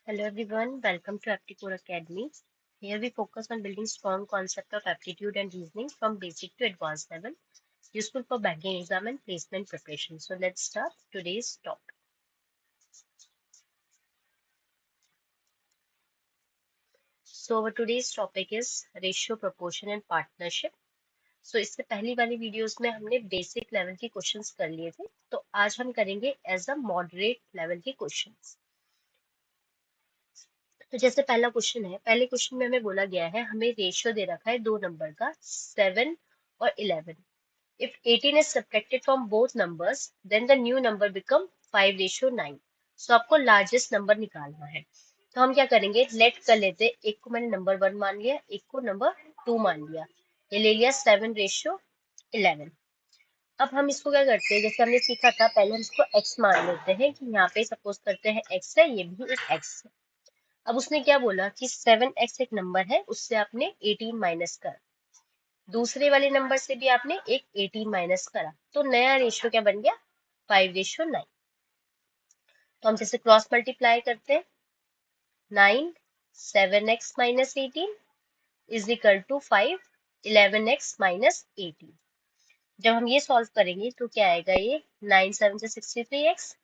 Hello everyone, welcome to Aptitude Academy. Here we focus on building strong concept of aptitude and reasoning from basic to advanced level, useful for banking exam and placement preparation. So let's start today's topic. So our today's topic is ratio, proportion and partnership. So इससे पहली वाली videos में हमने basic level के questions कर लिए थे, तो आज हम करेंगे एज अ मॉडरेट लेवल के क्वेश्चंस। तो जैसे पहला क्वेश्चन है, पहले क्वेश्चन में हमें बोला गया है, हमें रेशियो दे रखा है दो नंबर का 7 और 11। If 18 is subtracted from both numbers, then the new number become 5:9. So आपको लार्जेस्ट नंबर निकालना है। तो हम क्या करेंगे, लेट कर लेते हैं। एक को मैंने नंबर 1 मान लिया, एक को नंबर 2 मान लिया। ये ले लिया 7:11। अब हम इसको क्या करते हैं, जैसे हमने सीखा था पहले, हम इसको x मान लेते हैं कि यहाँ पे सपोज करते हैं x है, ये भी एक x है। अब उसने क्या बोला कि 7x एक नंबर है, उससे आपने 18 माइनस करा, दूसरे वाले नंबर से भी आपने एक 18 माइनस करा, तो नया रेशियो क्या बन गया, 5:9। तो हम जैसे क्रॉस मल्टीप्लाई करते हैं, 9 7x minus 18 is equal to 5 11x minus 18। जब हम ये सॉल्व करेंगे तो क्या आएगा, ये 9 7 से 63x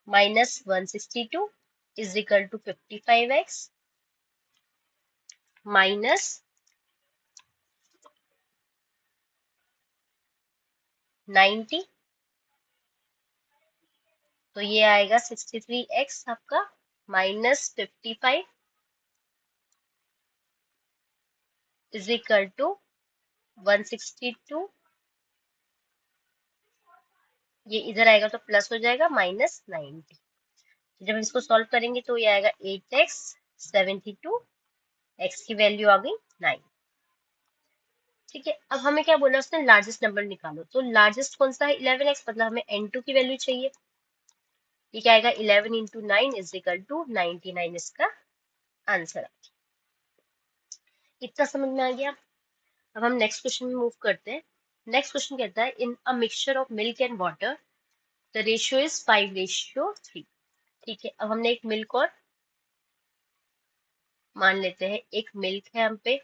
minus 162 is equal to 55x minus 90। तो ये आएगा 63x आपका माइनस 55 इज इक्वल टू 162। ये इधर आएगा तो प्लस हो जाएगा माइनस 90। जब हम इसको सॉल्व करेंगे तो ये आएगा 8x 72, x की वैल्यू आ गई 9। ठीक है, अब हमें क्या बोला उसने, लार्जेस्ट नंबर निकालो। तो लार्जेस्ट कौन सा है, 11x, मतलब हमें n2 की वैल्यू चाहिए। ये क्या आएगा, 11 इंटू 9 इज इक्वल टू 99 इसका आंसर। इतना समझ में आ गया। अब हम नेक्स्ट क्वेश्चन में मूव करते हैं। नेक्स्ट क्वेश्चन कहता है, in a mixture of milk and water the ratio is 5:3। ठीक है, अब हमने एक मिल्क और मान लेते हैं, एक मिल्क है हम पे,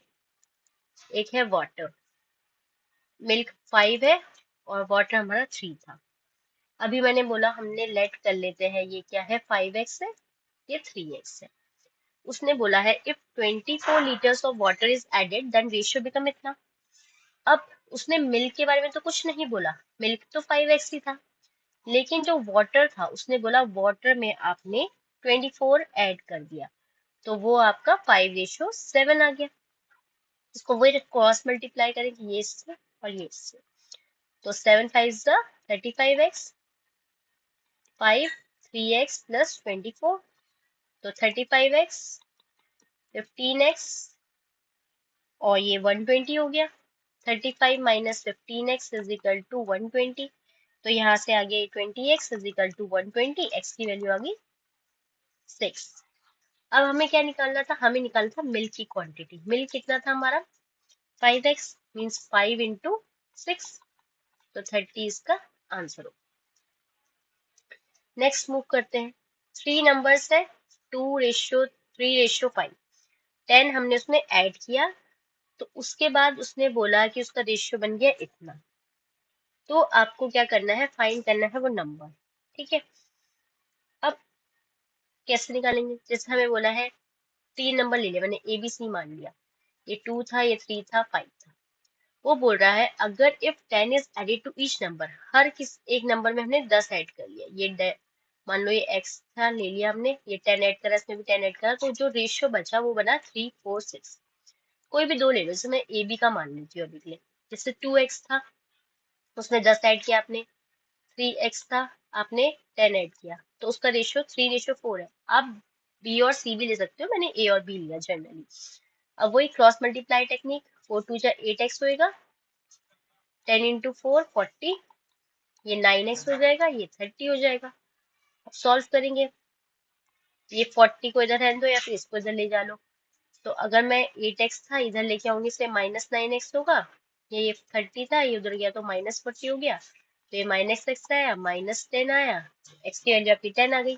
एक है वाटर। मिल्क 5 है और वाटर हमारा 3 था। अभी मैंने बोला हमने लेट कर लेते हैं, ये क्या है, 5x है, ये 3x है। उसने बोला है if 24 litres of water is added then ratio become इतना। अब उसने मिल्क के बारे में तो कुछ नहीं बोला, मिल्क तो 5x ही था, लेकिन जो वाटर था उसने बोला वाटर में आपने 24 ऐड कर दिया, तो वो आपका 5:7 आ गया। इसको वही क्रॉस मल्टीप्लाई करेंगे, ये इससे और ये इससे, तो 7 5 35x 5 3x प्लस 24, तो 35x 15x और ये 120 हो गया। 35 minus 15x is equal to 120, तो यहाँ से आ गया 20x is equal to 120, x की वैल्यू आ गई 6। अब हमें क्या निकालना था, हमें निकालना था मिल्क की क्वांटिटी। मिल्क कितना था हमारा, 5x मीन्स 5 इंटू 6, तो 30 इसका आंसर हो। नेक्स्ट मूव करते हैं, 3 नंबर्स है, 2:3:5। 10 हमने उसमें ऐड किया, तो उसके बाद उसने बोला कि उसका रेशियो बन गया इतना। तो आपको क्या करना है, फाइंड करना है वो नंबर। ठीक है, अब कैसे निकालेंगे, जैसे हमें बोला है 3 नंबर ले लिया, मैंने ABC मान लिया, ये 2 था, ये 3 था, 5 था। वो बोल रहा है अगर if 10 is added to each number, हर किस एक नंबर में हमने 10 ऐड कर लिया, ये मान लो ये x था, ले लिया हमने, ये 10 ऐड करा, इसमें भी 10 ऐड करा, तो जो रेशियो बचा वो बना 3 4 6। कोई भी दो ले लो, जैसे मैं AB का मान लेती हूँ अभी के लिए। जैसे 2x था, उसमें 10 ऐड किया आपने, 3x था, आपने 10 ऐड किया, तो उसका रेशियो 3:4 है। आप B और C भी ले सकते हो, मैंने A और B लिया जनरली। अब वही क्रॉस मल्टीप्लाई टेक्निक, 4 2 8x होएगा, 10 इंटू 4 40, ये 9x हो जाएगा, ये 30 हो जाएगा। अब सॉल्व करेंगे, ये 40 को इधर रहने दो या फिर इसको इधर ले जा लो। तो अगर मैं 8x था इधर लेके आऊंगी, इससे माइनस 9x होगा, ये 30 था, ये उधर गया तो माइनस 40 हो गया, तो ये माइनस x आया, माइनस 10 आया, x की वैल्यू आपकी 10 आ गई।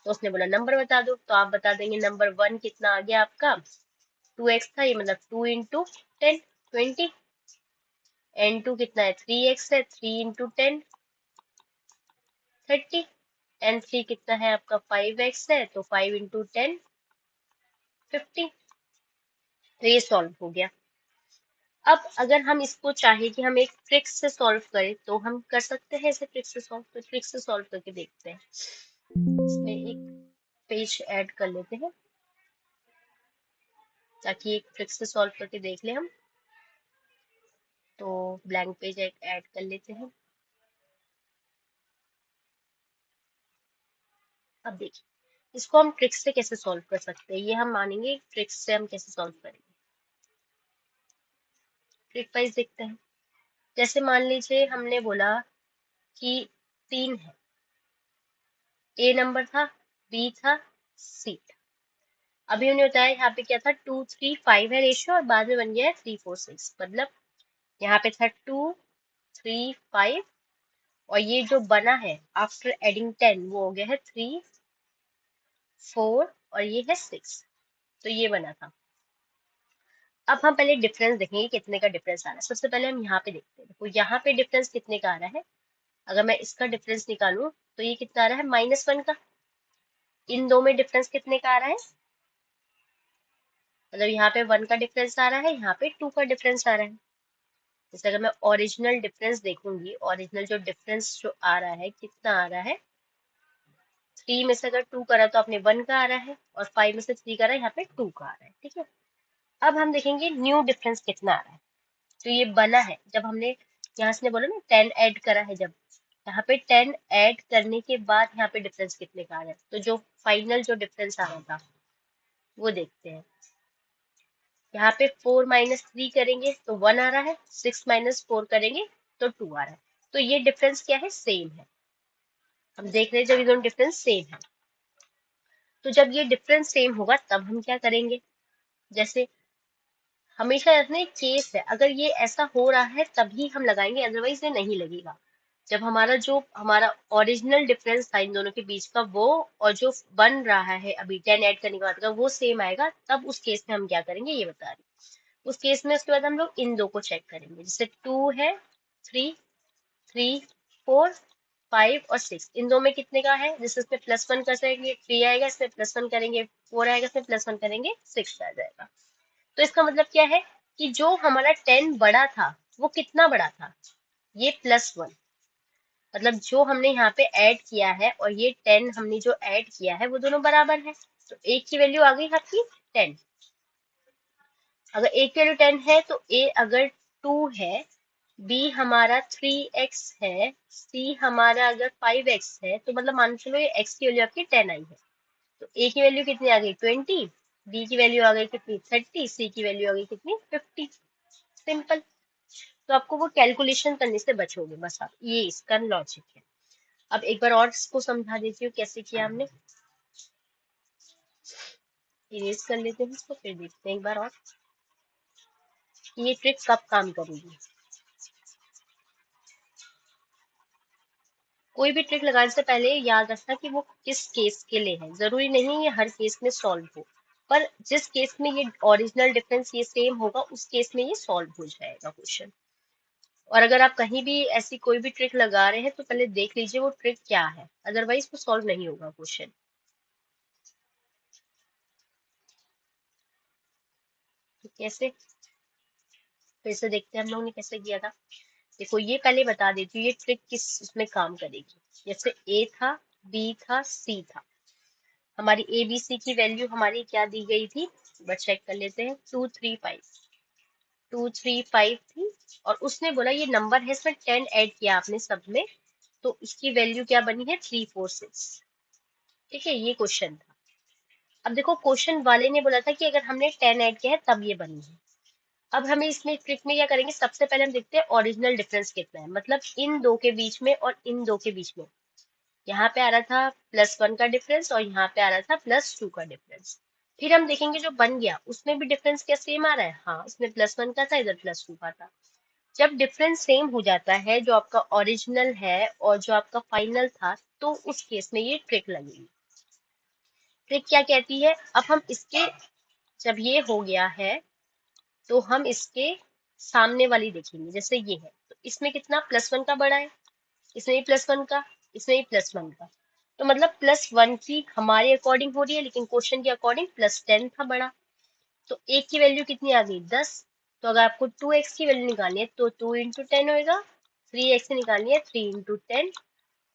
तो उसने बोला नंबर बता दो, तो आप बता देंगे नंबर 1 कितना आ गया आपका 2x था, ये मतलब 2 इंटू 10 20, n2 कितना है 3x है, 3 इंटू 10 30, n3 कितना है आपका 5x है, तो 5 इंटू 10 50। तो ये सॉल्व हो गया। अब अगर हम इसको चाहे कि हम एक ट्रिक से सॉल्व करें तो हम कर सकते हैं इसे ट्रिक से सॉल्व, तो ट्रिक से सॉल्व करके देखते हैं। इसमें एक पेज ऐड कर लेते हैं ताकि एक ट्रिक से सॉल्व करके देख ले हम। तो ब्लैंक पेज एक ऐड कर लेते हैं। अब देखिए इसको हम ट्रिक से कैसे सॉल्व कर सकते हैं, ये हम मानेंगे ट्रिक से हम कैसे सॉल्व करेंगे। ट्रिक वाइज देखते हैं। जैसे मान लीजिए हमने बोला कि 3 है, ए नंबर था, बी था, सी था। अभी उन्होंने बताया यहाँ पे क्या था 2 3 5 है रेशियो और बाद में बन गया है 3 4 6, मतलब यहाँ पे था 2 3 5 और ये जो बना है आफ्टर एडिंग 10 वो हो गया है 3 4 और ये है 6, तो ये बना था। अब हम पहले डिफरेंस देखेंगे कितने का डिफरेंस आ रहा है। सबसे पहले हम यहाँ पे देखते हैं, देखो यहाँ पे डिफरेंस कितने का आ रहा है। अगर मैं इसका डिफरेंस निकालूं तो ये कितना आ रहा है -1 का। इन दो में डिफरेंस कितने का आ रहा है, मतलब यहाँ पे 1 का डिफरेंस आ रहा है, यहाँ पे 2 का डिफरेंस आ रहा है। जैसे अगर मैं ओरिजिनल डिफरेंस देखूंगी, ओरिजिनल जो डिफरेंस जो आ रहा है कितना आ रहा है, 3 में से अगर 2 करा तो अपने 1 का आ रहा है और 5 में से 3 करा यहाँ पे 2 का आ रहा है, ठीक है। अब हम देखेंगे न्यू डिफरेंस कितना आ रहा है। तो ये बना है जब हमने यहाँ से बोला ना 10 ऐड करा है, जब यहाँ पे 10 ऐड करने के बाद यहाँ पे डिफरेंस कितने का आ रहा है, तो जो फाइनल जो डिफरेंस आ रहा था वो देखते हैं। यहाँ पे 4 माइनस 3 करेंगे तो 1 आ रहा है, 6 माइनस 4 करेंगे तो 2 आ रहा है। तो ये डिफरेंस क्या है, सेम है। हम देख रहे हैं जब ये दोनों डिफरेंस सेम है, तो जब ये डिफरेंस सेम होगा तब हम क्या करेंगे। जैसे हमेशा इसमें एक केस है, अगर ये ऐसा हो रहा है तभी हम लगाएंगे, अदरवाइज ये नहीं लगेगा। जब हमारा ओरिजिनल डिफरेंस था इन दोनों के बीच का वो और जो बन रहा है अभी 10 ऐड करने के बाद का वो सेम आएगा, तब उस केस में हम क्या करेंगे ये बता रही हूँ। उस केस में उसके बाद हम लोग इन दो को चेक करेंगे, जैसे 2 है, 3 3 4 5 और 6, इन दो में कितने का है, जैसे इसमें +1 कर जाएंगे 3 आएगा, इसमें +1 करेंगे 4 आएगा, इसमें +1 करेंगे 6 आ जाएगा। तो इसका मतलब क्या है कि जो हमारा 10 बड़ा था वो कितना बड़ा था, ये +1, मतलब जो हमने यहाँ पे ऐड किया है और ये 10 हमने जो ऐड किया है वो दोनों बराबर है। तो ए की वैल्यू आ गई आपकी 10। अगर ए की वैल्यू 10 है तो ए अगर 2 है, बी हमारा 3x है, सी हमारा अगर 5x है, तो मतलब मान चलो ये x की वैल्यू आपकी 10 आई है। तो ए की वैल्यू कितनी आ गई 20, बी की वैल्यू आ गई कितनी 30, सी की वैल्यू आ गई कितनी 50। सिंपल। तो आपको वो कैलकुलेशन करने से बचोगे, बस आप ये इसका लॉजिक है। अब एक बार और इसको समझा देती हूँ कैसे किया हमने। इरेज कर लेते हैं इसको, फिर देखते हैं एक बार और कि ये ट्रिक कब काम करेगी। कोई भी ट्रिक लगाने से पहले याद रखना कि वो किस केस के लिए है, जरूरी नहीं ये हर केस में सॉल्व हो, पर जिस केस में ये ओरिजिनल डिफरेंस ये सेम होगा उस केस में ये सॉल्व हो जाएगा क्वेश्चन। और अगर आप कहीं भी ऐसी कोई भी ट्रिक लगा रहे हैं तो पहले देख लीजिए वो ट्रिक क्या है, अदरवाइज वो सॉल्व नहीं होगा क्वेश्चन। तो कैसे, फिर से देखते हैं हम लोगों ने कैसे किया था। देखो ये पहले बता देती हूँ ये ट्रिक किस उसमें काम करेगी। जैसे ए था, बी था, सी था, हमारी ए बी सी की वैल्यू हमारी क्या दी गई थी, बस चेक कर लेते हैं 2 3 5 थी। और उसने बोला ये नंबर है इसमें 10 ऐड किया आपने सब में, तो इसकी वैल्यू क्या बनी है 3 4 6। ठीक है, ये क्वेश्चन था। अब देखो क्वेश्चन वाले ने बोला था कि अगर हमने 10 ऐड किया है तब ये बनी है। अब हमें इसमें ट्रिक में क्या करेंगे, सबसे पहले हम देखते हैं ओरिजिनल डिफरेंस कितना है, मतलब इन दो के बीच में और इन दो के बीच में। यहाँ पे आ रहा था +1 का डिफरेंस और यहाँ पे आ रहा था +2 का डिफरेंस। फिर हम देखेंगे जो बन गया उसमें भी डिफरेंस क्या सेम आ रहा है, हाँ इसमें +1 का था, इधर +2 का था। जब डिफरेंस सेम हो जाता है, जो आपका ओरिजिनल है और जो आपका फाइनल था, तो उस केस में ये ट्रिक लगेगी। ट्रिक क्या कहती है, अब हम इसके, जब ये हो गया है तो हम इसके सामने वाली देखेंगे। जैसे ये है तो इसमें कितना +1 का बड़ा है, इसमें भी +1 का, इसमें भी +1 का, तो मतलब +1 की हमारे अकॉर्डिंग हो रही है, लेकिन क्वेश्चन के अकॉर्डिंग +10 था बड़ा। तो एक की वैल्यू कितनी आ गई 10। तो अगर आपको 2x की वैल्यू निकालनी है तो 2 × 10 होएगा, 3x की निकालनी है 3 × 10,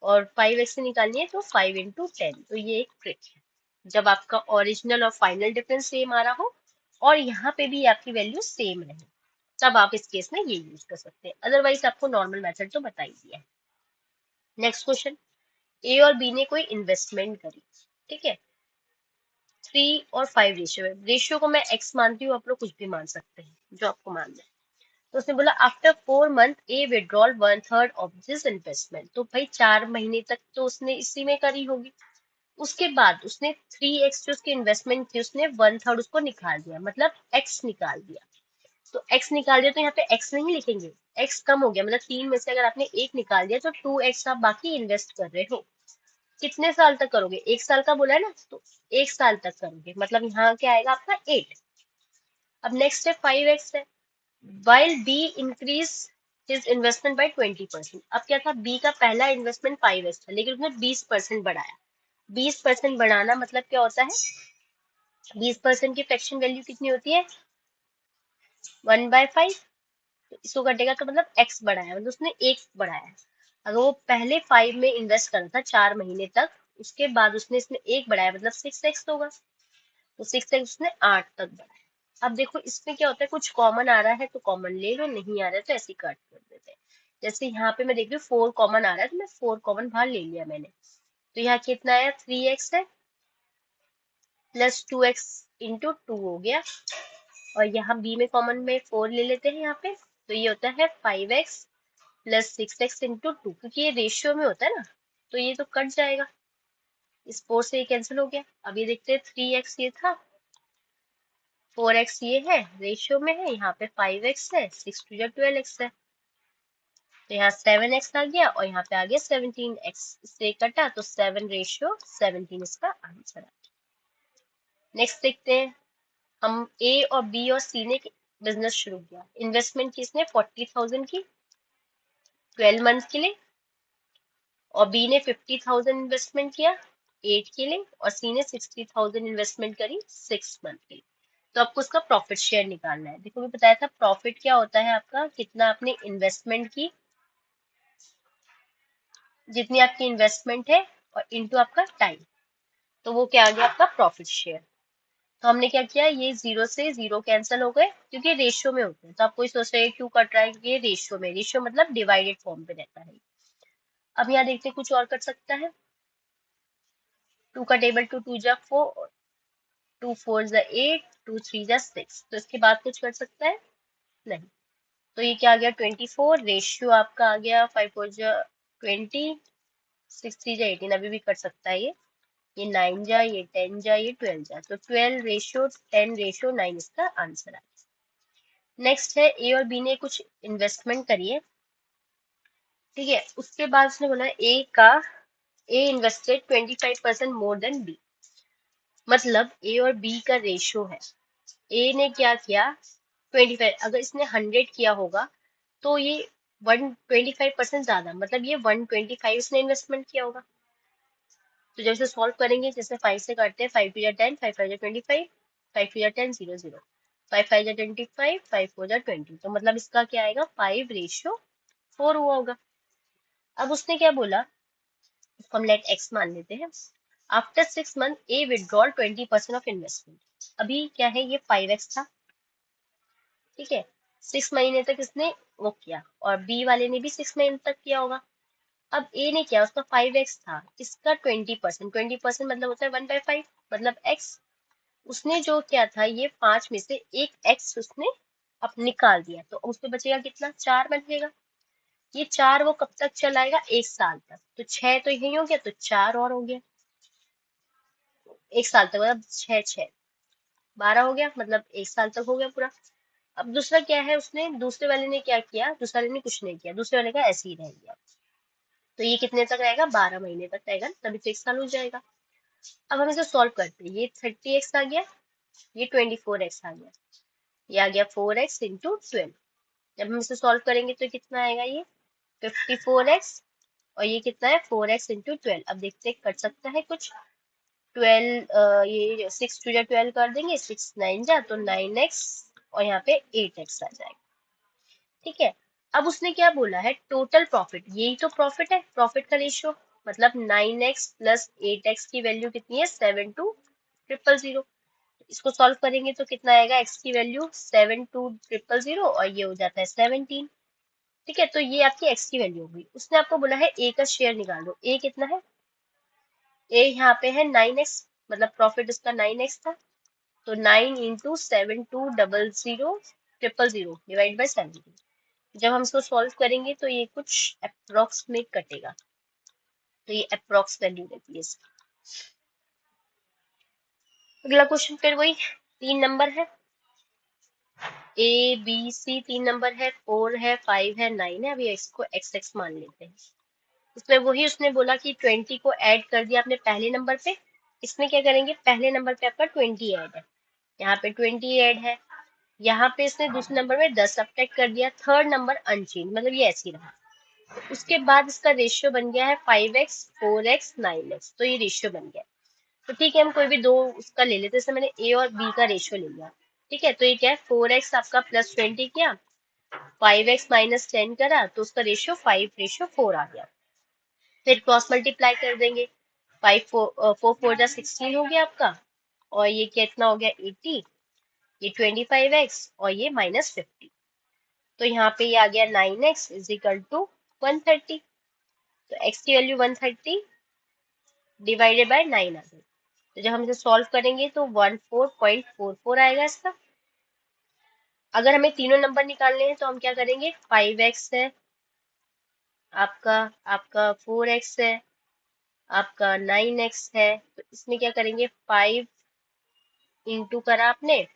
और 5x की निकालनी है तो 5 × 10। तो ये एक ट्रिक है, जब आपका ओरिजिनल और फाइनल डिफरेंस सेम आ रहा हो और यहाँ पे भी आपकी वैल्यू सेम रहे, तब आप इस केस में ये यूज कर सकते हैं, अदरवाइज आपको नॉर्मल मेथड तो बता ही दिया है। नेक्स्ट क्वेश्चन, ए और बी ने कोई इन्वेस्टमेंट करी, ठीक है, 3 और 5 रेशियो है। रेशियो को मैं x मानती हूँ, आप लोग कुछ भी मान सकते हैं जो आपको मानना है। तो उसने बोला after 4 month A withdrawal 1/3 of this investment. तो भाई 4 महीने तक तो उसने इसी में करी होगी, उसके बाद उसने 3x जो उसकी इन्वेस्टमेंट थी उसने 1/3 उसको निकाल दिया, मतलब x निकाल दिया। तो x निकाल दिया तो यहाँ पे x नहीं लिखेंगे, x कम हो गया, मतलब 3 में से अगर आपने 1 निकाल दिया तो 2x आप बाकी इन्वेस्ट कर रहे हो। कितने साल तक करोगे, 1 साल का बोला है ना, तो 1 साल तक करोगे, मतलब यहाँ क्या आएगा आपका 8। अब नेक्स्ट है 5x है, while B increase his investment by 20%। अब क्या था, B का पहला इन्वेस्टमेंट 5x था, लेकिन उसने 20% बढ़ाया। 20% बढ़ाना मतलब क्या होता है, 20% की फ्रैक्शन वैल्यू कितनी होती है 1/5। तो इसको कटेगा तो मतलब x बढ़ाया, मतलब उसने 1 बढ़ाया। अगर वो पहले 5 में इन्वेस्ट करता था 4 महीने तक, उसके बाद उसने इसमें 1 बढ़ाया, मतलब 6x होगा। तो 6x उसने 8 तक बढ़ाया। अब देखो इसमें क्या होता है, कुछ कॉमन आ रहा है तो कॉमन ले लो, नहीं आ रहा है तो ऐसे कट कर देते हैं। जैसे यहाँ पे मैं देख रही हूँ 4 कॉमन आ रहा है, तो मैं 4 कॉमन बाहर ले लिया मैंने। तो यहाँ कितना आया 3x है, प्लस 2x इंटू 2 हो गया, और यहाँ b में कॉमन में 4 ले लेते हैं यहाँ पे, तो ये होता है 5x प्लस 6x इंटू 2, क्योंकि ये रेशियो में होता है ना, तो ये तो कट जाएगा, इस 4 से ये कैंसिल हो गया। अब ये देखते हैं 3x ये था, 4x ये है, रेशियो में है, यहाँ पे 5x है, 6 2 12x है, तो यहाँ 7x आ गया और यहाँ पे आ गया 17x, इससे कटा तो 7/17 इसका आंसर है। नेक्स्ट देखते हैं, हम ए और बी और सी ने बिजनेस शुरू किया, इन्वेस्टमेंट किसने 40,000 की 12 मंथ के लिए, और बी ने 50,000 इन्वेस्टमेंट किया 8 के लिए, और सी ने 60,000 इन्वेस्टमेंट करी 6 मंथ के लिए। तो आपको उसका प्रॉफिट शेयर निकालना है। देखो मैं बताया था प्रॉफिट क्या होता है आपका, कितना आपने इन्वेस्टमेंट की, जितनी आपकी इन्वेस्टमेंट है और इनटू आपका टाइम, तो वो क्या आ गया आपका प्रॉफिट शेयर। तो हमने क्या किया, ये 0 से 0 कैंसिल हो गए, क्योंकि रेशियो में होते हैं। तो आप कोई सोच रहे हैं क्यों कट रहा है, ये रेशियो में, रेशियो मतलब डिवाइडेड फॉर्म पे रहता है। अब यहाँ देखते हैं कुछ और कर सकता है, 2 का टेबल 2 2 जा 4, 2 4 जा 8, 2 3 जा 6, तो इसके बाद कुछ कर सकता है नहीं। तो ये क्या आ गया 24, रेशियो आपका आ गया 5 4 जा 20, 6 3 जा 18, अभी भी कर सकता है ये 9 जा, ये 10 जा, ये 12 जा, तो 12/10/9 इसका आंसर है। नेक्स्ट है ए और बी ने कुछ इन्वेस्टमेंट करी है, ठीक है, उसके बाद उसने बोला ए इन्वेस्टेड 25% मोर देन बी, मतलब ए और बी का रेशियो है, ए ने क्या किया 25, अगर इसने 100 किया होगा तो ये 125% ज्यादा, मतलब ये 125 इसने इन्वेस्टमेंट किया होगा। तो जैसे सॉल्व करेंगे, जैसे 5 से काटते हैं, 5 2 जा 10, 5 5 जा 25, 5 2 जा 10 0 0, 5 5 जा 25, 5 4 जा 20, तो मतलब इसका क्या आएगा 5/4 हुआ होगा। अब उसने क्या बोला, इसको हम लेट x मान लेते हैं, after 6 month A withdrawal 20% of investment. अभी क्या है, ये 5x था, ठीक है, 6 महीने तक इसने वो किया, और बी वाले ने भी 6 महीने तक किया होगा। अब ए ने किया, उसका 5x था, इसका 20%, 20% मतलब होता है 1/5, मतलब x। उसने जो किया था, ये 5 में से एक x उसने अब निकाल दिया, तो उस पे बचेगा कितना 4 बचेगा। ये 4 वो कब तक चलाएगा 1 साल तक, तो 6 तो यही हो गया, तो 4 और हो गया 1 साल तक, मतलब 6 6 12 हो गया, मतलब 1 साल तक हो गया पूरा। अब दूसरा क्या है, उसने दूसरे वाले ने क्या किया, दूसरे वाले ने कुछ नहीं किया, दूसरे वाले का ऐसे ही रह गया, तो ये कितने तक रहेगा 12 महीने तक रहेगा, तभी तो 1 साल हो जाएगा। अब हम इसे सॉल्व करते हैं। ये 30x आ गया, ये 24x आ गया, ये आ गया 4x इंटू 12। जब हम इसे सॉल्व करेंगे तो कितना आएगा, ये 54x, और ये कितना है 4x इंटू 12। अब देखते हैं कट सकता है कुछ। 12 ये 6 टू जा 12 कर देंगे, 6 9 जा तो 9x, और यहाँ पे 8x आ जाएगा। ठीक है, अब उसने क्या बोला है, टोटल प्रॉफिट। यही तो प्रॉफिट है, प्रॉफिट का रेशियो। मतलब 9x प्लस 8x की वैल्यू कितनी है, 72000। इसको सॉल्व करेंगे तो कितना आएगा, x की वैल्यू 72000, और ये हो जाता है 17। ठीक है, तो ये आपकी x की वैल्यू होगी। उसने आपको बोला है a का शेयर निकाल दो। a कितना है, a यहाँ पे है 9x, मतलब प्रॉफिट इसका 9x था। तो 9 इंटू 72000 डिवाइड बाई 17। जब हम इसको सॉल्व करेंगे तो ये कुछ अप्रोक्स में कटेगा, तो ये अप्रोक्स वैल्यू रहती है इसकी। अगला क्वेश्चन फिर वही 3 नंबर है, ए बी सी 3 नंबर है, 4 है, 5 है, 9 है। अभी इसको एक्स एक्स मान लेते हैं। इसमें वही उसने बोला कि 20 को ऐड कर दिया आपने पहले नंबर पे। इसमें क्या करेंगे, पहले नंबर पे आपका 20 ऐड है, यहाँ पे 20 ऐड है, यहाँ पे इसने दूसरे नंबर में 10 सब्ट्रैक्ट कर दिया। थर्ड नंबर अनचेंज, मतलब ये ऐसे ही रहा। उसके बाद इसका रेशियो बन गया है 5x 4x 9x, तो ये रेशियो बन गया। तो ठीक है, हम कोई भी दो उसका ले लेते हैं। जैसे मैंने a और b का रेशियो ले लिया। ठीक है, तो ये क्या है, 4x आपका प्लस 20 किया, 5x माइनस 10 करा, तो उसका रेशियो 5:4 आ गया। फिर क्रॉस मल्टीप्लाई कर देंगे, 4 4 जा 16 हो गया आपका, और ये कितना हो गया 80, ये 25x, और ये -50। तो यहाँ पे ये आ गया 9x इज इक्वल टू 130। तो x की वैल्यू 130 डिवाइडेड बाय 9 आ गई। तो जब हम इसे सॉल्व करेंगे तो 14.44 आएगा इसका। अगर हमें तीनों नंबर निकालने हैं तो हम क्या करेंगे, 5x है आपका, आपका 4x है, आपका 9x है। तो इसमें क्या करेंगे, 5 इंटू करा आपने,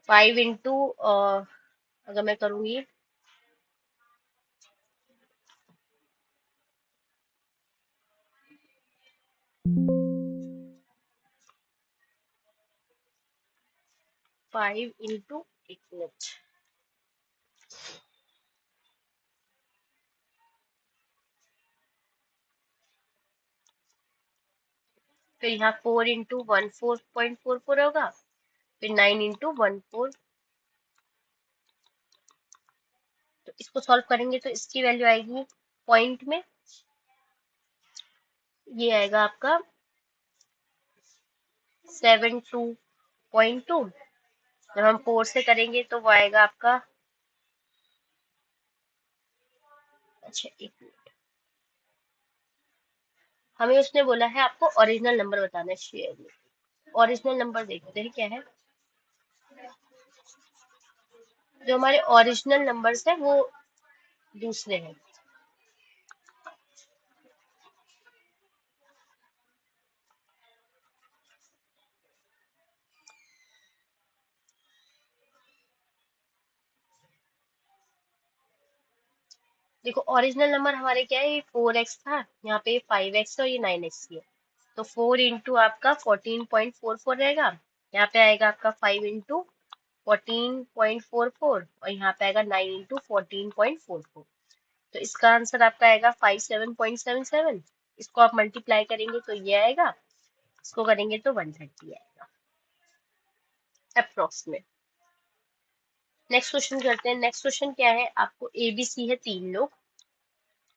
5 इंटू, अगर मैं करूंगी 5 इंटू, एक मिनट, फिर यहाँ 4 इंटू 14.44 होगा, फिर 9 इंटू 14। तो इसको सॉल्व करेंगे तो इसकी वैल्यू आएगी पॉइंट में, ये आएगा आपका 72.2। जब हम 4 से करेंगे तो वो आएगा आपका, अच्छा एक मिनट, हमें उसने बोला है आपको ओरिजिनल नंबर बताना है शेयर में। ओरिजिनल नंबर देखते हैं क्या है। जो हमारे ओरिजिनल नंबर्स है वो दूसरे हैं। देखो ओरिजिनल नंबर हमारे क्या है, ये 4x था, यहाँ पे 5x है, और ये 9x है। तो 4 इंटू आपका 14.44 रहेगा, यहाँ पे आएगा आपका 5 इंटू 14.44, और यहाँ पे आएगा 9 इंटू 14.44। तो इसका आंसर आपका आएगा 57.77। इसको आप मल्टीप्लाई करेंगे तो ये आएगा, इसको करेंगे तो 130 आएगा अप्रोक्सीमेट। नेक्स्ट क्वेश्चन करते हैं। नेक्स्ट क्वेश्चन क्या है, आपको ABC है 3 लोग,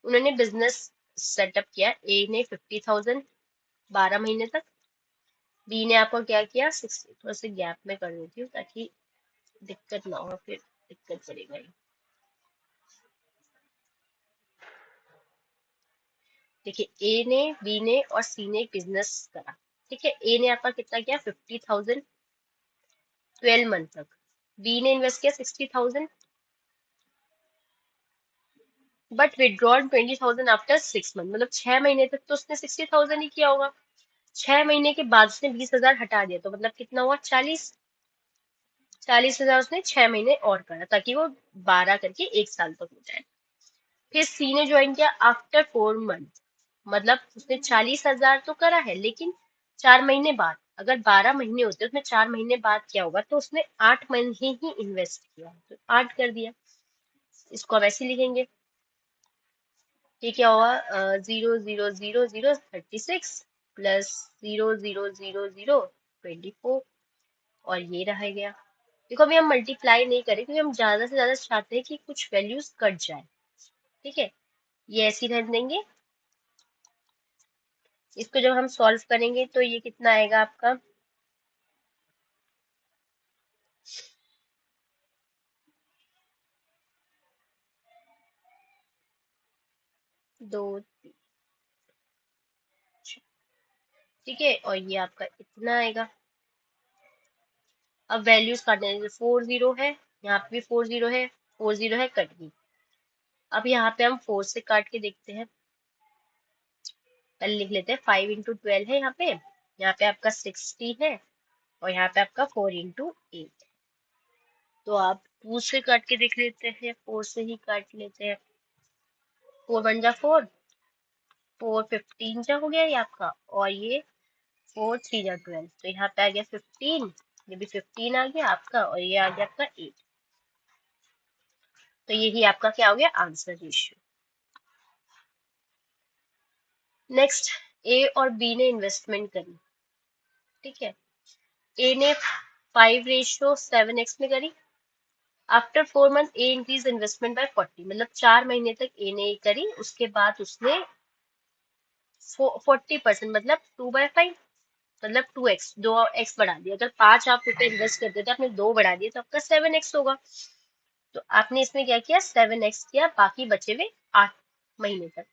उन्होंने बिजनेस सेटअप किया। ए ने 50,000 12 महीने तक, बी ने आपको क्या किया 60। थोड़ा सा गैप में कर देती हूँ ताकि दिक्कत ना हो, फिर दिक्कत करेगा ये। देखिए ए ने, बी ने और सी ने एक बिजनेस करा। ठीक है, ए ने आपका कितना किया 50,000 12 मंथ तक, बी ने इन्वेस्ट किया 60,000 बट विड्रॉन 20,000 आफ्टर 6 मंथ। मतलब 6 महीने तक तो उसने 60,000 ही किया होगा, 6 महीने के बाद उसने 20,000 हटा दिया, तो मतलब कितना हुआ 40,000 उसने 6 महीने और करा, ताकि वो 12 करके 1 साल तक हो जाए। फिर सी ने ज्वाइन किया आफ्टर 4 मंथ, मतलब उसने 40,000 तो करा है, लेकिन 4 महीने बाद, अगर 12 महीने होते उसमें 4 महीने बाद क्या होगा, तो उसने 8 महीने ही इन्वेस्ट किया, तो 8 कर दिया। इसको अब ऐसे लिखेंगे, ये क्या हुआ, 0,000,036 प्लस 0,000,024, और ये रह गया। देखो अभी हम मल्टीप्लाई नहीं करें क्योंकि हम ज्यादा से ज्यादा चाहते हैं कि कुछ वैल्यूज कट जाए। ठीक है, ये ऐसे ही रहने देंगे। इसको जब हम सॉल्व करेंगे तो ये कितना आएगा आपका, 2। ठीक है, और ये आपका इतना आएगा। अब वैल्यूज काटने हैं, 4 0 है, यहाँ पे भी 4 0 है, 4 0 है, कट गई। अब यहाँ पे हम 4 से काट के देखते हैं। पहले लिख लेते हैं, 5 × 12 है यहाँ पे आपका 60 है, और यहाँ पे आपका 4 × 8। तो आप 2 से काट के देख लेते हैं, 4 से ही काट लेते हैं। 4 1 जा 4, 4 15 जा हो गया ये आपका, और ये 4 3 जा 12, तो यहाँ पे आ गया 15, ये भी 15 आ गया आपका, और ये आ गया आपका 8। तो यही आपका क्या हो गया, आंसर रेशियो। नेक्स्ट, ए और बी ने इन्वेस्टमेंट करी। ठीक है, ए ने 5:7x में करी। After 4 month A increase investment by 40, मतलब 4 महीने तक ए ने करी, उसके बाद उसने 40%, मतलब 2/5, मतलब 2x, 2x बढ़ा दिया। अगर 5 आप रुपए इन्वेस्ट करते थे, आपने 2 बढ़ा दिए, तो आपका 7x होगा। तो आपने इसमें क्या किया, 7x किया, बाकी बचे हुए 8 महीने तक।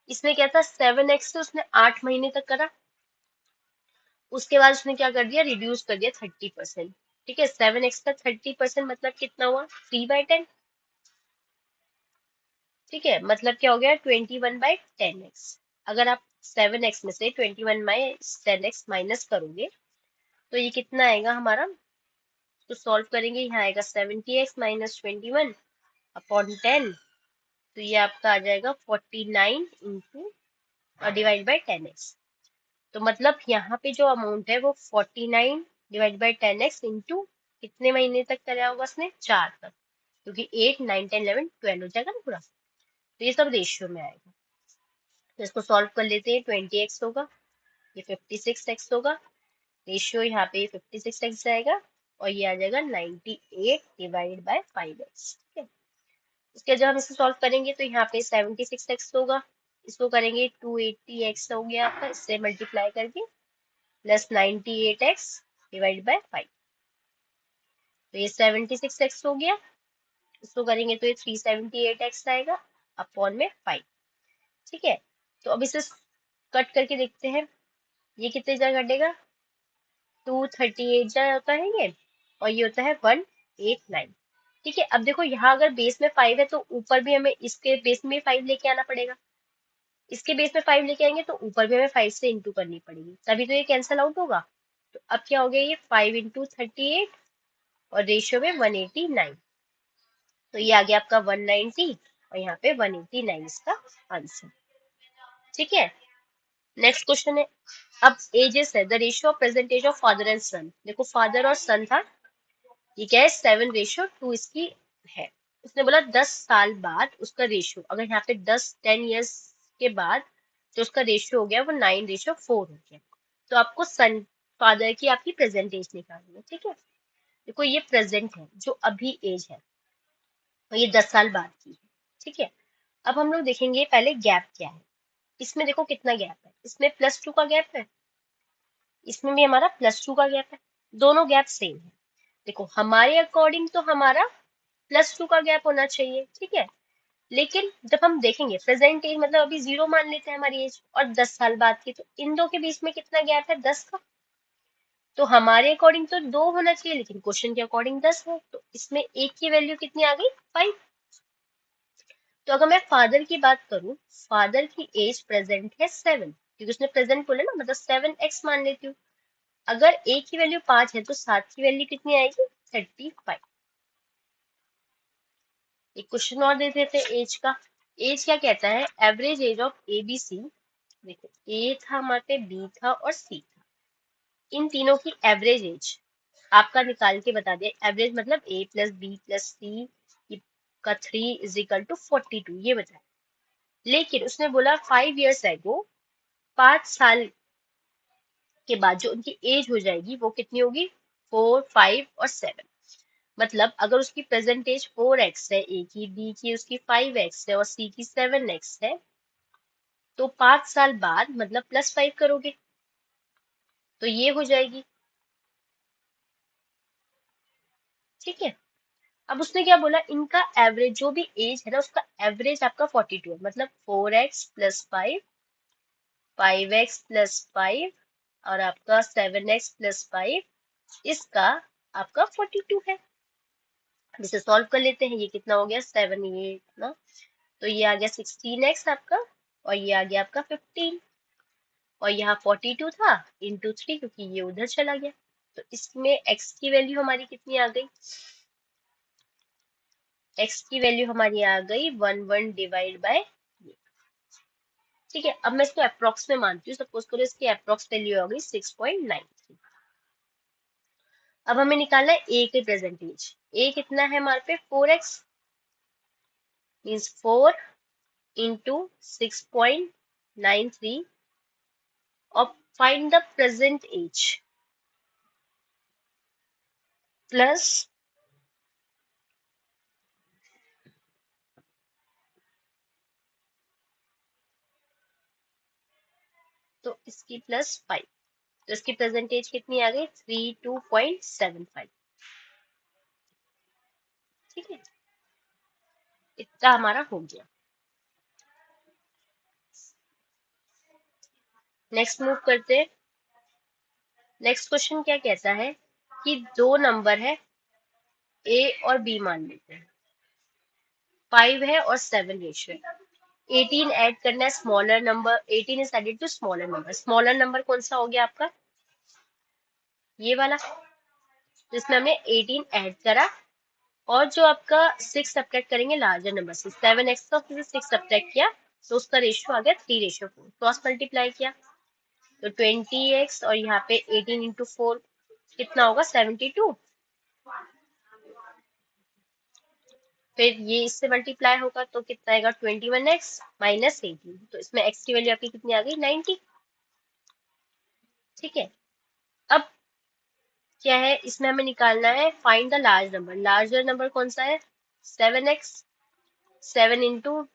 इसमें क्या था, 7x से उसने 8 महीने तक करा, उसके बाद उसने क्या कर दिया, रिड्यूस कर दिया 30%। ठीक है, 7x का 30% मतलब कितना हुआ, 3/10। ठीक है, मतलब क्या हो गया, 21/10x। अगर आप 7x में से 21/10x माइनस करोगे तो ये कितना आएगा हमारा, तो सॉल्व करेंगे, यहाँ आएगा 70x - 21/10, तो ये आपका आ जाएगा 49 इंटू और डिवाइड बाई 10x। तो मतलब यहाँ पे जो अमाउंट है वो 49 डिवाइड बाई 10x इंटू कितने महीने तक कराया होगा उसने, 4 तक, क्योंकि 8 9 10 11 12 हो जाएगा ना पूरा। तो ये सब रेशियो में आएगा। तो इसको सॉल्व कर लेते हैं, 20x होगा, ये 56x होगा, रेशियो यहाँ पे 56x जाएगा, और ये आ जाएगा 98 डिवाइड बाय 5x। ठीक है, इसके जब हम इसे सॉल्व करेंगे तो यहाँ पे 76x होगा, इसको करेंगे 280x हो गया आपका, इससे मल्टीप्लाई करके प्लस 98x डिवाइड बाय 5, तो ये 76x हो गया। इसको करेंगे तो ये 378x आएगा अपॉन में 5। ठीक है, तो अब इसे कट करके देखते हैं, ये कितने जगह घटेगा, 238 जा होता है ये, और ये होता है 189। ठीक है, अब देखो यहाँ अगर बेस में 5 है तो ऊपर भी हमें इसके बेस में 5 लेके आना पड़ेगा, इसके बेस में 5 लेके आएंगे तो ऊपर भी हमें 5 से इंटू करनी पड़ेगी, तभी तो ये कैंसिल आउट होगा। तो अब क्या हो गया, ये 5 × 38 और रेशियो में 189, तो ये आ गया आपका 190, और यहाँ पे 189 इसका आंसर। ठीक है, नेक्स्ट क्वेश्चन है, अब एजेस है, the ratio of present age of father and son. देखो फादर और सन था, ये क्या है, 7:2 इसकी है। उसने बोला 10 साल बाद उसका रेशियो, अगर यहाँ पे 10 10 years के बाद जो उसका रेशियो हो गया वो 9:4 हो गया, तो आपको सन फादर की आपकी प्रेजेंट एज निकालनी है। ठीक है, देखो ये प्रेजेंट है, जो अभी एज है, और ये 10 साल बाद की है। ठीक है, अब हम लोग देखेंगे पहले गैप क्या है। इसमें देखो कितना गैप है, इसमें +2 का गैप है, इसमें भी हमारा +2 का गैप है, दोनों गैप सेम है। देखो हमारे अकॉर्डिंग तो हमारा +2 का गैप होना चाहिए। ठीक है, लेकिन जब हम देखेंगे प्रेजेंट एज, मतलब अभी 0 मान लेते हैं हमारी एज, और 10 साल बाद की, तो इन दो के बीच में कितना गैप है, 10 का। तो हमारे अकॉर्डिंग तो 2 होना चाहिए, लेकिन क्वेश्चन के अकॉर्डिंग 10 है, तो इसमें एक की वैल्यू कितनी आ गई, 5। तो अगर मैं फादर की बात करूं, फादर की एज प्रेजेंट है 7, क्योंकि उसने प्रेजेंट बोला ना, मतलब 7x मान लेती हूँ। अगर ए की वैल्यू 5 है तो 7 की वैल्यू कितनी आएगी, 35। एक क्वेश्चन और दे देते हैं एज का। एज क्या कहता है, एवरेज एज ऑफ एबीसी देखो ए था हमारे पे, बी था और सी था। इन तीनों की एवरेज एज आपका निकाल के बता दिया। एवरेज मतलब ए प्लस बी प्लस सी का 3 = 42, ये बताया। लेकिन उसने बोला 5 years एगो, 5 साल के बाद जो उनकी एज हो जाएगी वो कितनी होगी, 4, 5 और 7। मतलब अगर उसकी प्रेजेंट एज 4x है, ए की, बी की उसकी 5x है और सी की 7x है, तो 5 साल बाद मतलब +5 करोगे तो ये हो जाएगी। ठीक है। अब उसने क्या बोला, इनका एवरेज जो भी एज है ना उसका एवरेज आपका 42 है। मतलब 4x + 5, 5x + 5 और आपका 7x + 5, इसका आपका 42 है। जिसे सॉल्व कर लेते हैं, ये कितना हो गया, 7 ये ना, तो ये आ गया 16x आपका, और ये आ गया आपका 15, और यहाँ 42 था × 3 क्योंकि ये उधर चला गया। तो इसमें x की वैल्यू हमारी कितनी आ गई, x की वैल्यू हमारी आ गई 1 डिवाइड बाय। ठीक है, अब मैं इसको अप्रोक्स में मानती हूँ। सपोज करो इसकी अप्रोक्स वैल्यू आ गई 6.93। अब हमें निकालना है ए के प्रेजेंटेज। ए कितना है हमारे पे, 4x, मीन्स 4 × 6.93 और find the present age plus, तो इसकी +5, तो इसकी प्रेजेंट एज कितनी आ गई, 32.75। ठीक है, इतना हमारा हो गया। नेक्स्ट मूव करते हैं। नेक्स्ट क्वेश्चन क्या कहता है कि दो नंबर है ए और बी मान लेते हैं, 5 है और 7 रेशियो है। 18 ऐड करना है smaller number, 18 is added to smaller number. Smaller number कौन सा हो गया आपका, ये वाला, जिसमें हमने 18 ऐड करा, और जो आपका 6 सब्ट्रैक्ट करेंगे लार्जर नंबर से, 7x का उसमें 6 सब्ट्रैक्ट किया तो उसका रेशियो आ गया 3:4। क्रॉस मल्टीप्लाई किया तो 20x, और यहाँ पे 18 × 4 कितना होगा, 72। फिर ये इससे मल्टीप्लाई होगा तो कितना आएगा, 21x - 18। तो इसमें x की वैल्यू आपकी कितनी आ गई, 90। ठीक है। अब क्या है, इसमें हमें निकालना है find the large number. Larger number कौन सा है, 7x, 7 ×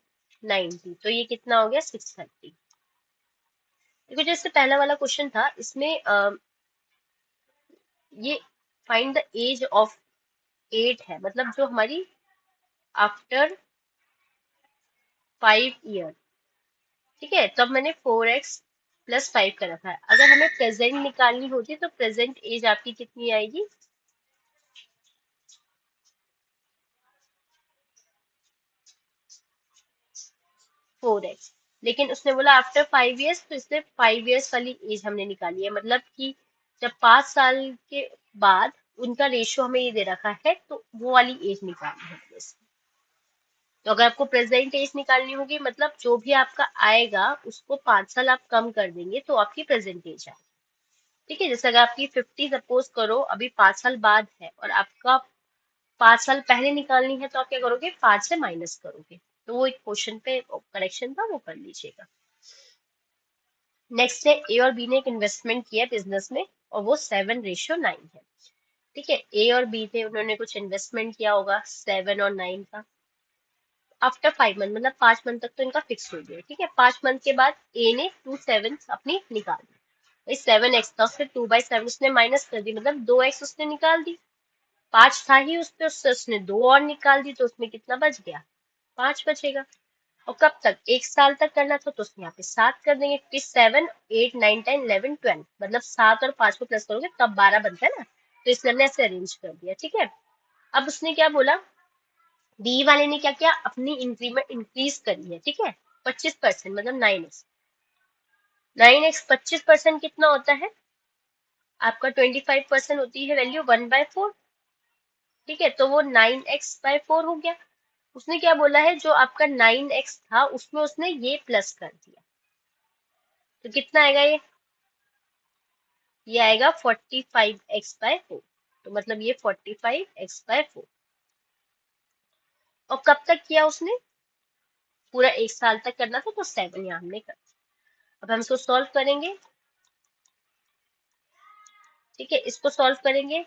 90, तो ये कितना हो गया, 630। देखो जैसे पहला वाला क्वेश्चन था, इसमें ये फाइंड द एज ऑफ 8 है, मतलब जो हमारी आफ्टर 5 ईयर। ठीक है, तब मैंने 4x + 5 कर रखा है। अगर हमें प्रेजेंट निकालनी होती तो प्रेजेंट एज आपकी कितनी आएगी, 4x। लेकिन उसने बोला आफ्टर 5 years, तो इसलिए 5 years वाली एज हमने निकाली है। मतलब कि जब 5 साल के बाद उनका रेशियो हमें ये दे रखा है तो वो वाली एज निकालनी है। तो अगर आपको प्रेजेंट एज निकालनी होगी, मतलब जो भी आपका आएगा उसको 5 साल आप कम कर देंगे तो आपकी प्रेजेंट एज आएगी। ठीक है, जैसे अगर आपकी 50 सपोज करो अभी 5 साल बाद है और आपका 5 साल पहले निकालनी है, तो आप क्या करोगे, 5 से माइनस करोगे। तो वो एक क्वेश्चन पे करेक्शन था, वो कर लीजिएगा। नेक्स्ट है, ए और बी ने एक इन्वेस्टमेंट किया बिजनेस में और वो 7:9 है। ठीक है, ए और बी थे, उन्होंने कुछ इन्वेस्टमेंट किया होगा 7 और 9 का। आफ्टर 5 मंथ, मतलब 5 मंथ तक तो इनका फिक्स हो गया। ठीक है, 5 मंथ के बाद ए ने 2/7 अपनी निकाल दी। भाई 7x था, उससे 2/7 उसने माइनस कर दी, मतलब 2x उसने निकाल दी। 5 था ही उस पे, उससे उसने 2 और निकाल दी, तो उसमें कितना बच गया, 5 बचेगा। और कब तक, 1 साल तक करना था तो उसमें यहाँ पे 7 कर देंगे, क्योंकि 7, 8, 9, 10, 11, 12, मतलब 7 और 5 को प्लस करोगे तब 12 बनता है ना, तो इसलिए हमने ऐसे अरेंज कर दिया। ठीक है, अब उसने क्या बोला, बी वाले ने क्या किया, अपनी इंक्रीमेंट इंक्रीज करी है। ठीक है, 25%, मतलब 9x। 9x 25% कितना होता है आपका, 25% होती है वैल्यू 1/4। ठीक है, तो वो 9x/4 हो गया। उसने क्या बोला है, जो आपका 9x था उसमें उसने ये प्लस कर दिया। तो कितना आएगा ये आएगा 45x/4। तो मतलब ये 45x/4। और कब तक किया उसने, पूरा 1 साल तक करना था, तो 7 यहाँ हमने कर। अब हम इसको सॉल्व करेंगे। ठीक है, इसको सॉल्व करेंगे।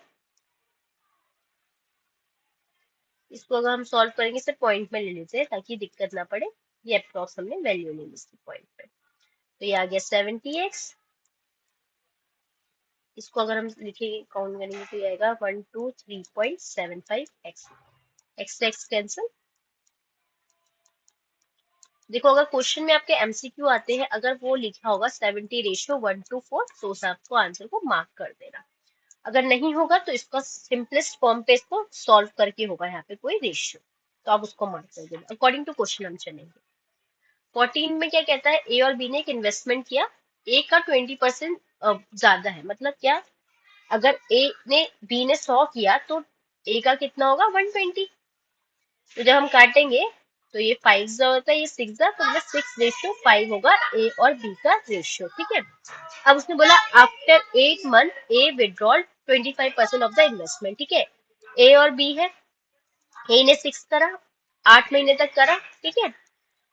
इसको अगर हम सॉल्व करेंगे इसे पॉइंट में ले लेते हैं ताकि दिक्कत ना पड़े। ये अप्रॉक्स हमने वैल्यू ले ली इसकी पॉइंट पे। तो ये आ गया 70x। इसको अगर हम लिखेंगे काउंट करेंगे तो ये आएगा 123.75x। X x cancel. देखो अगर क्वेश्चन में आपके एमसीक्यू आते हैं, अगर वो लिखा होगा 70:1:4, तो उस आपको आंसर को मार्क कर देना। अगर नहीं होगा तो इसका सिंपलेस्ट फॉर्म पे इसको सॉल्व करके होगा यहाँ पे कोई रेशियो, तो आप उसको मार्क कर देना। अकॉर्डिंग टू क्वेश्चन हम चलेंगे। 14 में क्या कहता है, ए और बी ने एक इन्वेस्टमेंट किया। ए का 20% ज्यादा है, मतलब क्या, अगर ए ने बी ने 100 किया तो ए का कितना होगा 120। तो जब हम काटेंगे तो ये 5 जा होता है, ये 6 जा, तो मतलब 6:5 होगा ए और बी का रेशियो। ठीक है, अब उसने बोला after 8 month A withdrawal 25% of the investment. ठीक है, ए और बी है। ए ने 6 करा, 8 महीने तक करा। ठीक है,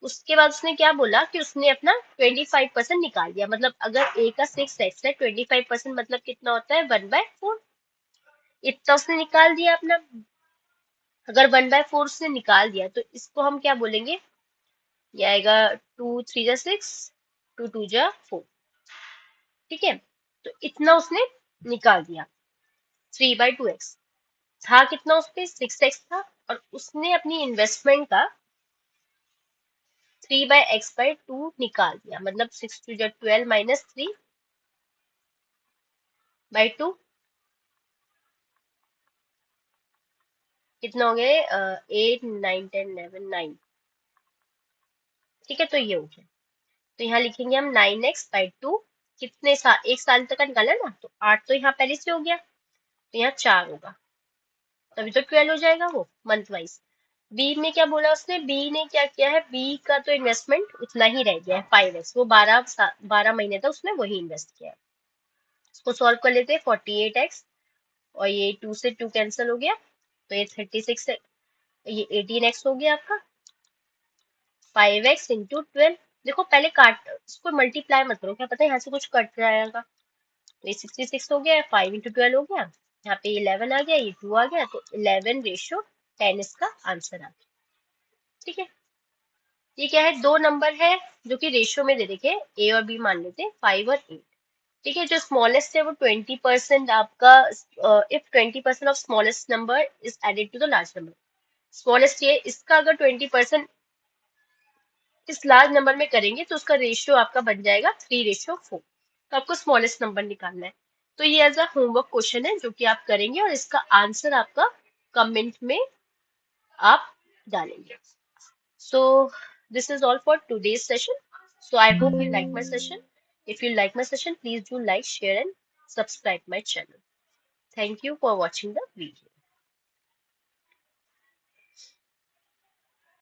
उसके बाद उसने क्या बोला कि उसने अपना 25% निकाल दिया। मतलब अगर ए का 6x है, 25% मतलब कितना होता है 1/4। इतना उसने निकाल दिया अपना। अगर 1/4 उसने निकाल दिया तो इसको हम क्या बोलेंगे, ये आएगा 2 3 जा 6, 2 2 जा 4। ठीक है, तो इतना उसने निकाल दिया। 3/2x था कितना, उस पे 6x था, और उसने अपनी इन्वेस्टमेंट का 3/x/2 निकाल दिया। मतलब 6 2 जा 12 माइनस 3/2 कितना हो गया, 8 9 10 11 9। ठीक है, तो ये हो गया। तो यहाँ लिखेंगे हम 9x/2। कितने साल, 1 साल तक का निकाला ना, तो 8 तो यहाँ पहले से हो गया, तो यहाँ 4 होगा, तभी तो 12 हो जाएगा वो मंथ वाइज। बी में क्या बोला उसने, बी ने क्या किया है, बी का तो इन्वेस्टमेंट उतना ही रह गया है 5x। वो 12 महीने तक उसने वही इन्वेस्ट किया है। इसको सॉल्व कर लेते हैं। 48x और ये 2 से 2 कैंसिल हो गया, तो ये 36 है, ये 18x हो गया आपका। 5x into 12। देखो पहले काट, इसको मल्टीप्लाई मत करो, क्या पता है यहाँ से कुछ कट जाएगा। तो ये 66 हो गया, 5 इंटू 12 हो गया। यहाँ पे 11 आ गया, ये 2 आ गया, तो 11:10 इसका आंसर आ गया। ठीक है, ये क्या है, दो नंबर है जो कि रेशियो में दे रखे, ए और बी मान लेते हैं, 5 और 8। ठीक है, जो स्मॉलेस्ट है वो 20% आपका, if 20% of smallest number is added to the large number. Smallest ये, इसका अगर 20% इस लार्ज नंबर में करेंगे तो उसका रेशियो आपका बन जाएगा 3:4। तो आपको स्मॉलेस्ट नंबर निकालना है। तो ये एज अ होमवर्क क्वेश्चन है जो कि आप करेंगे, और इसका आंसर आपका कमेंट में आप डालेंगे। So this is all for today's session. So I hope you like my session. If you like my session, please do like, share and subscribe my channel. Thank you for watching the video.